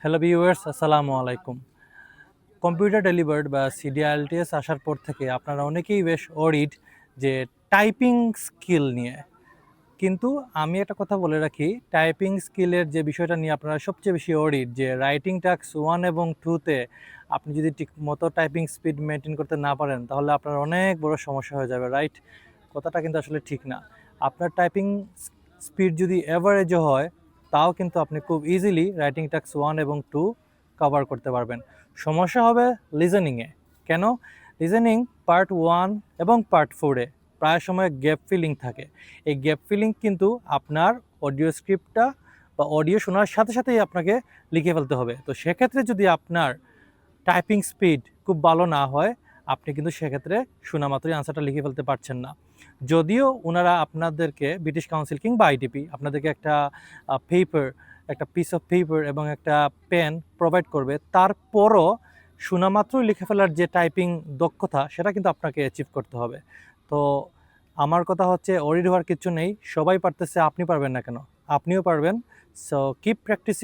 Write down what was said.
Hello viewers, আসসালামু আলাইকুম। Computer delivered বা সিডিআইএলটিএস আসার পর থেকে আপনারা অনেকেই বেশ অরিড যে টাইপিং স্কিল নিয়ে। কিন্তু আমি একটা কথা বলে রাখি, টাইপিং স্কিলের যে বিষয়টা নিয়ে আপনারা সবচেয়ে বেশি অরিড যে রাইটিং টাস্ক 1 এবং 2 তে আপনি যদি ঠিকমতো টাইপিং স্পিড মেইনটেইন করতে না পারেন, তাহলে আপনার অনেক বড় সমস্যা হয়ে যাবে, রাইট? কথাটা কিন্তু আসলে ঠিক না। আপনার টাইপিং স্পিড যদি এভারেজও হয়, তাও কিন্তু আপনি খুব ইজিলি রাইটিং টাস্ক 1 এবং 2 কভার করতে পারবেন। সমস্যা হবে লিসেনিংয়ে। কেন? লিসেনিং পার্ট 1 এবং পার্ট 4 এ প্রায় সময় গ্যাপ ফিলিং থাকে। এই গ্যাপ ফিলিং কিন্তু আপনার অডিও স্ক্রিপ্টটা বা অডিও শোনার সাথে সাথেই আপনাকে লিখে ফেলতে হবে। তো সেক্ষেত্রে যদি আপনার টাইপিং স্পিড খুব ভালো না হয়, আপনি কিন্তু সেক্ষেত্রে শোনা মাত্রই আনসারটা লিখে ফেলতে পারছেন না। যদিও ওনারা আপনাদেরকে ব্রিটিশ কাউন্সিল কিংবা আইটিপি আপনাদেরকে একটা পেপার, একটা পিস অফ পেপার এবং একটা পেন প্রোভাইড করবে, তারপরও শোনা মাত্রই লিখে ফেলার যে টাইপিং দক্ষতা, সেটা কিন্তু আপনাকে অ্যাচিভ করতে হবে। তো আমার কথা হচ্ছে, অরিড হওয়ার কিচ্ছু নেই, সবাই পারতেছে, আপনি পারবেন না কেন? আপনিও পারবেন। So keep practising.